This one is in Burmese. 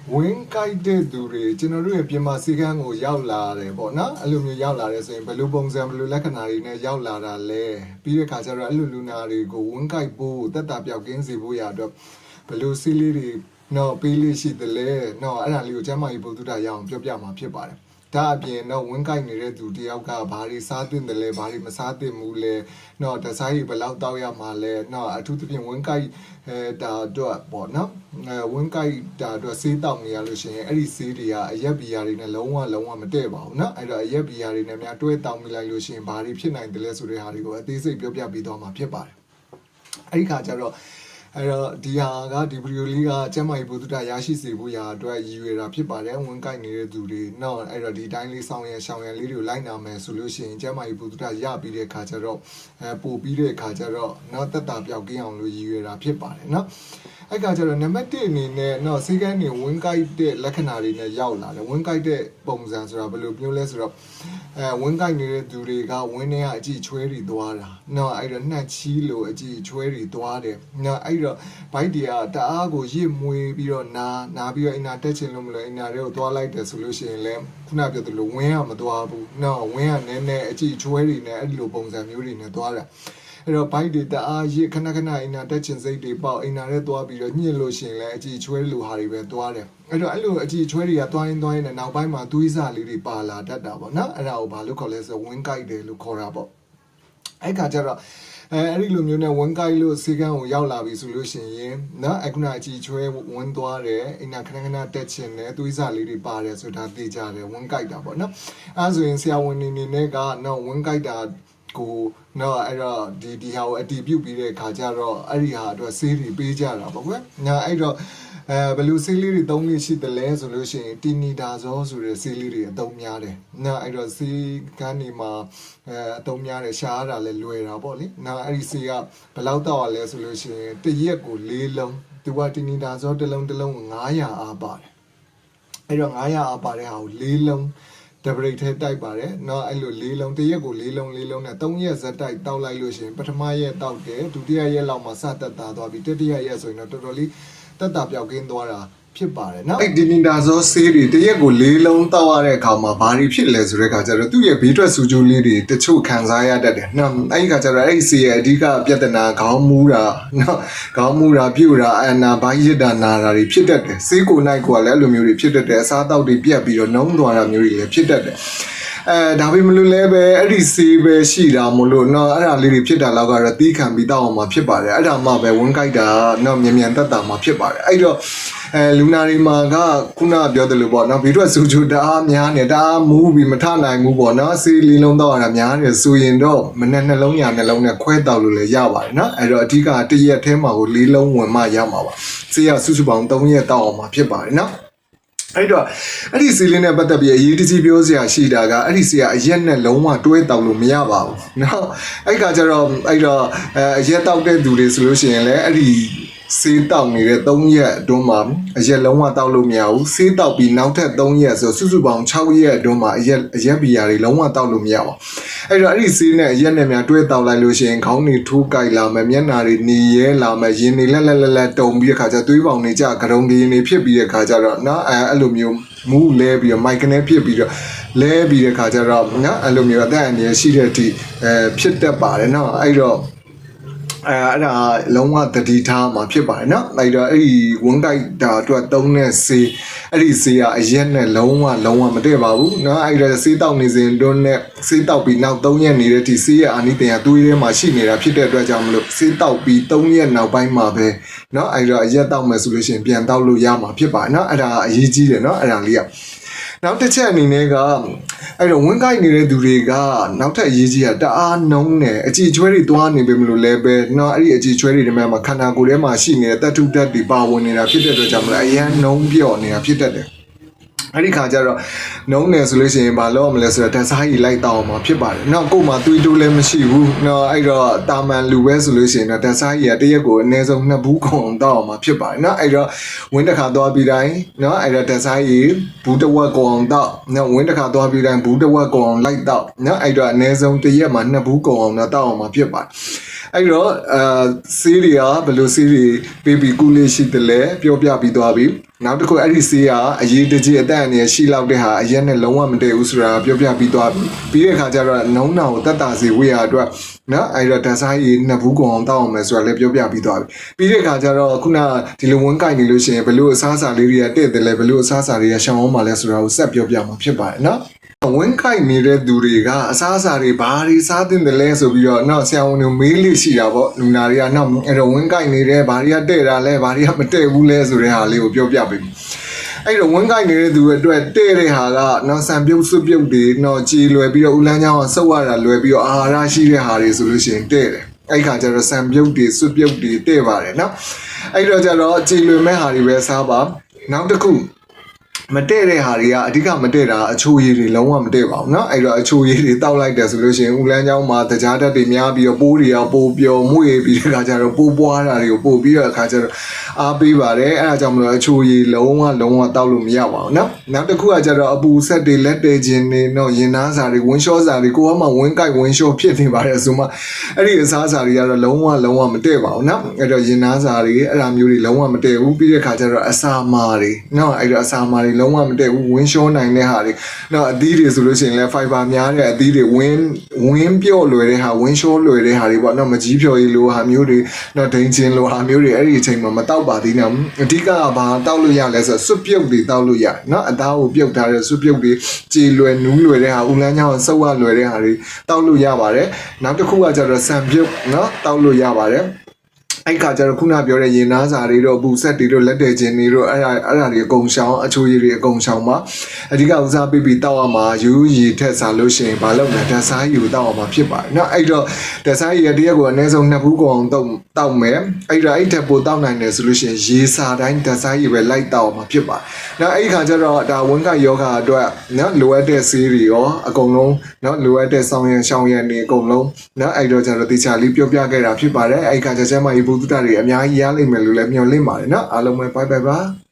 win guided သူတွေကျွန်တော်တို့ရဲ့ပြင်မာစီကန်းကိုရောက်လာတယ်ပေါ့နော်အဲ့လိုမျိုးရောက်လာတယ်ဆိုရင်ဘယ်လိုပုံစံဘယ်လိုလက္ခဏာတွေနဲ့ရောက်လာတာလဲပြီးတဲ့ခါကျတော့အဲ့လိုလူနာတွေကို win guide ဖို့တက်တာပြောက်ကင်းစေဖို့ရတော့ဘယ်လိုစီးလေးတွေနော်ပေးလေးရှိတယ်လဲနော်အဲ့ဒါလေးကိုကျမ်းမာရေးဘုဒ္ဓတာရအောင်ပြောပြမှာဖြစ်ပါတယ်ဒါအပြင်တော့ဝင်းကိုက်နေတဲ့သူတယောက်ကဘာတွေစားသင့်တယ်လဲဘာတွေမစားသင့်ဘူးလဲနော်တစားကြီးဘယ်လောက်တောက်ရမှာလဲနော်အထူးသဖြင့်ဝင်းကိုက်ဒါတော့ပေါ့နော်ဝင်းကိုက်ဒါတော့ဆေးတောက်နေရလို့ရှိရင်အဲ့ဒီဆေးတွေကအရက်ဘီယာတွေနဲ့လုံးဝမတည့်ပါဘူးနော်အဲ့တော့အရက်ဘီယာတွေနဲ့များတွဲတောက်မိလိုက်လို့ရှိရင်ဘာတွေဖြစ်နိုင်တယ်လဲဆိုတဲ့ဟာတွေကိုအသေးစိတ်ပြောပြပြီးတော့မှာဖြစ်ပါတယ်အဲ့ဒီခါကျတော့အဲ့တော့ဒီဟာကဒီဗီဒီယိုလေးကကျမ်းမာရေးဘုဒ္ဓတာရရှိစေဖို့ရာအတွက်ရည်ရွယ်တာဖြစ်ပါတယ်ဝင်ကိုက်နေတဲ့သူတွေနော်အဲ့တော့ဒီတိုင်းလေးဆောင်ရန်ရှောင်ရန်လေးတွေကိုလိုက်နာမယ်ဆိုလို့ရှိရင်ကျမ်းမာရေးဘုဒ္ဓတာရပြီးတဲ့အခါကျတော့ပို့ပြီးတဲ့အခါကျတော့နော်တက်တာပြောက်ကင်းအောင်လို့ရည်ရွယ်တာဖြစ်ပါတယ်နော်အဲ့ကကျတော့နံပါတ်1အနေနဲ့နော်စေကန်းနေဝင်ကိုက်တဲ့လက္ခဏာတွေနဲ့ရောက်လာတယ်ဝင်ကိုက်တဲ့ပုံစံဆိုတာဘယ်လိုမျိုးလဲဆိုတော့ဝင်ကိုက်နေတဲ့သူတွေကဝင်းထဲကအကြည့်ချွဲတွေသွားတာနော်အဲ့တော့နှက်ချီးလို့အကြည့်ချွဲတွေသွားတယ်နော်အဲ့တော့ဘိုက်တွေကတအားကိုရစ်မွေးပြီးတော့နာပြီးတော့အင်နာတက်ချင်လို့မလို့အင်နာတွေကိုသွားလိုက်တယ်ဆိုလို့ရှိရင်လည်းခုနပြောသလိုဝင်းကမသွားဘူးနော်ဝင်းကနည်းနည်းအကြည့်ချွဲတွေနဲ့အဲ့လိုပုံစံမျိုးတွေနဲ့သွားတာအဲ့တော့ဘိုက်တွေတအားရစ်ခဏအင်နာတက်ချင်စိတ်တွေပေါက်အင်နာတွေသွားပြီးတော့ညှစ်လို့ရှိရင်လည်းအကြည့်ချွဲလိုဟာတွေပဲသွားတယ်အဲ့တော့အဲ့လိုအကြည့်ချွဲတွေကသွားရင်နဲ့နောက်ပိုင်းမှာသွေးစလေးတွေပါလာတတ်တာပေါ့နော်အဲ့ဒါကိုဘာလို့ခေါ်လဲဆိုဝင်းကိုက်တယ်လို့ခေါ်တာပေါ့အဲ့ခါကျတော့အဲ့ဒီလိုမျိုးနဲ့ဝန်ကိုက်လို့စေကန်းကိုရောက်လာပြီဆိုလို့ရှိရင်နော်အခုနအကြည့်ချွဲဝန်သွားတယ်အိနာခဏတက်ချင်တယ်သွေးစလေးတွေပါတယ်ဆိုတာသိကြတယ်ဝန်ကိုက်တာပေါ့နော်အဲဆိုရင်ဆရာဝန်နေနဲ့ကနော်ဝန်ကိုက်တာကိုနော်အဲ့တော့ဒီဟာကိုအတီးပြုတ်ပြီးတဲ့ခါကျတော့အဲ့ဒီဟာအတွက်ဆေးတွေပေးကြတာပေါ့ကွယ်နော်အဲ့တော့ဘယ်လိုဆေးလေးတွေသုံးလို့ရှိတယ်လဲဆိုလို့ရှိရင်တီနီဒါဇောဆိုတဲ့ဆေးလေးတွေအသုံးများတယ်နော်အဲ့တော့ဆေးကန်းဒီမှာအသုံးများတယ်ရှားရတာလည်းလွယ်တာပေါ့လေနော်အဲ့ဒီဆေးကဘယ်လောက်တောက်ရလဲဆိုလို့ရှိရင်တစ်ရက်ကို၄လုံးသူကတီနီဒါဇောတစ်လုံး900အားပါတယ်အဲ့တော့900အားပါတဲ့ဟာကို၄လုံးဒဘရိတ်ထဲတိုက်ပါတယ်เนาะအဲ့လို၄လုံးတစ်ရက်ကို၄လုံးနဲ့3ရက်ဇက်တိုက်တောက်လိုက်လို့ရှိရင်ပထမရက်တောက်တယ်ဒုတိယရက်လောက်မှာစတက်တာသွားပြီးတတိယရက်ဆိုရင်တော့တော်တော်လေးတက်တာပြောက်ကင်းသွားတာဖြစ်ပါတယ်เนาะအဲ့ဒီနီဒါဇောဆေးတွေတစ်ရက်ကို၄လုံးတောက်ရတဲ့အခါမှာဘာတွေဖြစ်လဲဆိုတဲ့အခါကျတော့သူ့ရဲ့ဘေးထွက်ဆူကျိုးလေးတွေတချို့ခံစားရတတ်တယ်เนาะအဲ့ဒီအခါကျတော့အဲ့ဒီဆေးရဲ့အဓိကပြဿနာခေါင်းမူးတာเนาะခေါင်းမူးတာပြုတ်တာအနာဘိုင်းရစ်တာနာတာတွေဖြစ်တတ်တယ်ဆေးကိုနိုင်ကိုလည်းအဲ့လိုမျိုးတွေဖြစ်တတ်တယ်အစားတောက်တွေပြက်ပြီးတော့နှုံးသွားတာမျိုးတွေလည်းဖြစ်တတ်တယ်ဒါပေမဲ့လို့လည်းပဲအဲ့ဒီဆေးပဲရှိတာမလို့เนาะအဲ့ဒါလေးတွေဖြစ်တာလောက်ကတော့တီးခံပြီးတောက်အောင်မှာဖြစ်ပါတယ်အဲ့ဒါမှပဲဝန်းကိုက်တာเนาะမြန်တက်တာမှာဖြစ်ပါတယ်အဲ့တော့လူနာတွေမှာကခုနပြောသလိုပေါ့เนาะဘီတော့ဆူချူတအားများနေတအားမူးပြီးမထနိုင်ဘူးပေါ့เนาะဆေးလေးလုံးတောက်ရတာများတယ်ဆိုရင်တော့မနဲ့နှလုံးညာနှလုံးနဲ့ခွဲတောက်လို့လည်းရပါတယ်เนาะအဲ့တော့အဓိကတစ်ရက်ထဲမှာကို၄လုံးဝင်မှရမှာပါဆေးရစုစုပေါင်း3ရက်တောက်အောင်မှာဖြစ်ပါတယ်เนาะအဲ့တော့အဲ့ဒီစီးလေးနဲ့ပတ်သက်ပြီးအရေးတကြီးပြောစရာရှိတာကအဲ့ဒီစီကအရက်နဲ့လုံးဝတွဲတောက်လို့မရပါဘူးเนาะအဲ့ကကြတော့အဲ့တော့အရက်တောက်တဲ့သူတွေဆိုလို့ရှိရင်လည်းအဲ့ဒီဆေးတောက်နေတဲ့3ရက်အတွင်းမှာအရက်လုံးဝတောက်လို့မရဘူးဆေးတောက်ပြီးနောက်ထပ်3ရက်ဆိုစုစုပေါင်း6ရက်အတွင်းမှာအရက်ဘီယာတွေလုံးဝတောက်လို့မရပါဘူးအဲ့တော့အဲ့ဒီဆေးနဲ့အရက်နဲ့များတွဲတောက်လိုက်လို့ရှိရင်ခေါင်းတွေထိုးကြိုက်လာမယ်မျက်နှာတွေနေရဲလာမယ်ရင်တွေလက်တုံပြီးတဲ့ခါကျသွေးပေါင်တွေကြကရုံတွေနေဖြစ်ပြီးတဲ့ခါကျတော့နော်အဲ့လိုမျိုးမူးလဲပြီးတော့မိုက်ကနေဖြစ်ပြီးတော့လဲပြီးတဲ့ခါကျတော့နော်အဲ့လိုမျိုးအသက်အန္တရာယ်ရှိတဲ့အထိဖြစ်တတ်ပါတယ်နော်အဲ့တော့အဲ့ဒါလုံးဝတတိထားမှာဖြစ်ပါတယ်เนาะအဲ့တော့အဲ့ဒီဝန်ကိုက်တာအတွက်သုံးတဲ့ဆေးအဲ့ဒီဆေးကအရက်နဲ့လုံးဝမတည့်ပါဘူးเนาะအဲ့ဒါဆေးတောက်နေစဉ်တွန်းနဲ့ဆေးတောက်ပြီးနောက်3ရက်နေတဲ့ဒီဆေးရဲ့အာနိသင်ကသွေးထဲမှာရှိနေတာဖြစ်တဲ့အတွက်ကြောင့်မလို့ဆေးတောက်ပြီး3ရက်နောက်ပိုင်းမှာပဲเนาะအဲ့တော့အရက်တောက်မယ်ဆိုလို့ရှိရင်ပြန်တောက်လို့ရမှာဖြစ်ပါတယ်เนาะအဲ့ဒါအရေးကြီးတယ်เนาะအဲ့ဒါလေးကနောက်တစ်ချက်အနေနဲ့ကအဲ့တော့ဝင်းကိုက်နေတဲ့သူတွေကနောက်ထပ်အရေးကြီးတာတအားနှုံးတယ်အကြည်ချွဲတွေသွားနေပြီမလို့လည်းပဲเนาะအဲ့ဒီအကြည်ချွဲတွေဒီမှာခန္ဓာကိုယ်ထဲမှာရှိနေတဲ့တတ္ထုဓာတ်တွေပါဝင်နေတာဖြစ်တဲ့အတွက်ကြောင့်မလို့အရန်နှုံးပြော့နေတာဖြစ်တတ်တယ်အဲ့ဒီခါကျတော့နှုံးတယ်ဆိုလို့ရှိရင်ဘာလုပ်ရမလဲဆိုတော့ဓာတ်စားရည်လိုက်တောင်းအောင်မှာဖြစ်ပါတယ်။နောက်ကိုယ်မှာသွေးတိုးလည်းမရှိဘူး။နော်အဲ့တော့တာမန်လူပဲဆိုလို့ရှိရင်တော့ဓာတ်စားရည်ကတစ်ရက်ကိုအနည်းဆုံး2ဘူးခုံတောင်းအောင်မှာဖြစ်ပါတယ်။နော်အဲ့တော့ဝင်းတစ်ခါသွားပြီးတိုင်းနော်အဲ့တော့ဓာတ်စားရည်ဘူးတစ်ဝက်ကောင်တောက်နော်ဝင်းတစ်ခါသွားပြီးတိုင်းဘူးတစ်ဝက်ကောင်လိုက်တောက်နော်အဲ့တော့အနည်းဆုံးတစ်ရက်မှာ2ဘူးကောင်အောင်တော့တောက်အောင်မှာဖြစ်ပါတယ်။ အဲ့တော့စီးရီယာဘယ်လိုစီးရီပေးပြီးကူလေးရှိတယ်လဲပြောပြပြီးသွားပြီနောက်တစ်ခုအဲ့ဒီစီးကအရေးတကြီးအသက်အန္တရာယ်ရှိလောက်တဲ့ဟာအရက်နဲ့လုံးဝမတည့်ဘူးဆိုတာပြောပြပြီးသွားပြီပြီးတဲ့အခါကျတော့နှုံးနောင်ကိုတက်တာစီဝေးရအတွက်နော်အဲ့တော့ဓာတ်ဆိုင်ကြီးနှစ်ဘူးကောင်အောင်တောက်အောင်မယ်ဆိုတာလည်းပြောပြပြီးသွားပြီပြီးတဲ့အခါကျတော့ခုနဒီလိုဝန်းကိုက်နေလို့ရှိရင်ဘယ်လိုအစားအစာလေးတွေကတဲ့တယ်လဲဘယ်လိုအစားအစာတွေကရှောင်အောင်ပါလဲဆိုတာကိုဆက်ပြောပြမှာဖြစ်ပါတယ်နော်ဝင်းကိုက်နေတဲ့သူတွေကအစားအစာတွေဘာတွေစားသင့်တယ်လဲဆိုပြီးတော့နောက်ဆရာဝန်တွေမေးလိရှိတာပေါ့လူနာတွေကနောက်အဲ့တော့ဝင်းကိုက်နေတဲ့ဘာတွေကတဲ့တာလဲဘာတွေကမတဲ့ဘူးလဲဆိုတဲ့ဟာလေးကိုပြောပြပေးအဲ့တော့ဝင်းကိုက်နေတဲ့သူအတွက်တဲ့တဲ့ဟာကနော်ဆံပြုတ်စွပ်ပြုတ်တွေနော်ကြည်လွယ်ပြီးတော့ဦးလန်းချောင်းကဆုပ်ရတာလွယ်ပြီးတော့အာဟာရရှိတဲ့ဟာတွေဆိုလို့ရှိရင်တဲ့တယ်အဲ့ခါကျတော့ဆံပြုတ်တွေစွပ်ပြုတ်တွေတဲ့ပါတယ်နော်အဲ့တော့ကျတော့ကြည်လွယ်မဲ့ဟာတွေပဲစားပါနောက်တစ်ခုမတည့်တဲ့ဟာတွေကအဓိကမတည့်တာအချိုရည်တွေလုံးဝမတည့်ပါဘူးเนาะအဲ့တော့အချိုရည်တွေတောက်လိုက်တယ်ဆိုလို့ရှိရင်ဦးလန်းချောင်းမှာတကြားတက်တွေများပြီးတော့ပိုးတွေကပိုပျော်မွေ့ပြီးတဲ့ခါကျတော့ပိုးပွားတာတွေကိုပို့ပြီးတော့အခါကျတော့အားပေးပါတယ်အဲ့ဒါကြောင့်မလို့အချိုရည်လုံးဝတောက်လို့မရပါဘူးเนาะနောက်တစ်ခုကကျတော့အပူဆက်တွေလက်တွေချင်းတွေเนาะရင်သားစာတွေဝင်းလျှောစာတွေကိုကမှဝင်းကိုက်ဝင်းလျှောဖြစ်နေပါတယ်ဆိုမှအဲ့ဒီအစားစာတွေကတော့လုံးဝမတည့်ပါဘူးเนาะအဲ့တော့ရင်သားစာတွေအဲ့ဒါမျိုးတွေလုံးဝမတည့်ဘူးပြီးတဲ့ခါကျတော့အစာမာတွေเนาะအဲ့တော့အစာမာတွေလုံးဝမတည့်ဘူးဝင်းလျှောနိုင်တဲ့ဟာတွေနော်အသီးတွေဆိုလို့ရှိရင်လည်း fiber များတဲ့အသီးတွေဝင်းပြော့လွယ်တဲ့ဟာဝင်းလျှောလွယ်တဲ့ဟာတွေပေါ့နော်မကြီးဖြော်ရီလိုဟာမျိုးတွေနော်ဒိန်ချင်းလိုဟာမျိုးတွေအဲ့ဒီအချိန်မှာမတောက်ပါသေးနဲ့အဓိကဘာတောက်လို့ရလဲဆိုစွပ်ပြုတ်တွေတောက်လို့ရနော်အသားကိုပြုတ်ထားတဲ့စွပ်ပြုတ်တွေကြေလွယ်နူးလွယ်တဲ့ဟာဦးလန်းချောင်းဆုပ်ရလွယ်တဲ့ဟာတွေတောက်လို့ရပါတယ်နောက်တစ်ခုကကျတော့ဆံပြုတ်နော်တောက်လို့ရပါတယ်အဲ့ခါကျတော့ခုနပြောတဲ့ရင်သားစာတွေတော့ဘူးဆက်တွေတော့လက်တွေချင်းတွေတော့အဲ့ဒါတွေအကုန်ရှောင်းအချိုရည်တွေအကုန်ရှောင်းပါအဓိကဦးစားပေးပြီးတောက်ရမှာယူရည်ထက်စားလို့ရှိရင်ဘာလို့လဲဓာတ်စားရည်ကိုတောက်ရမှာဖြစ်ပါတယ်เนาะအဲ့တော့ဓာတ်စားရည်တရက်ကိုအနည်းဆုံး2ဘူးကောင်တောက်မယ်အဲ့တော့အဲ့ထက်ပိုတောက်နိုင်တယ်ဆိုလို့ရှိရင်ရေစာတိုင်းဓာတ်စားရည်ပဲလိုက်တောက်ရမှာဖြစ်ပါတယ်เนาะအဲ့ခါကျတော့ဒါဝင်းကယောဂအတွက်เนาะလိုအပ်တဲ့ဆေးတွေရောအကုန်လုံးเนาะလိုအပ်တဲ့ဆောင်ရံရှောင်းရံတွေအကုန်လုံးเนาะအဲ့တော့ကျတော့တေချာလေးပြောပြခဲ့တာဖြစ်ပါတယ်အဲ့ခါကျကျမကြီးဘုဒ္ဓတွေအများကြီးရလိမ့်မယ်လို့လည်းမျှော်လင့်ပါတယ်เนาะအားလုံးပဲ bye bye ပါ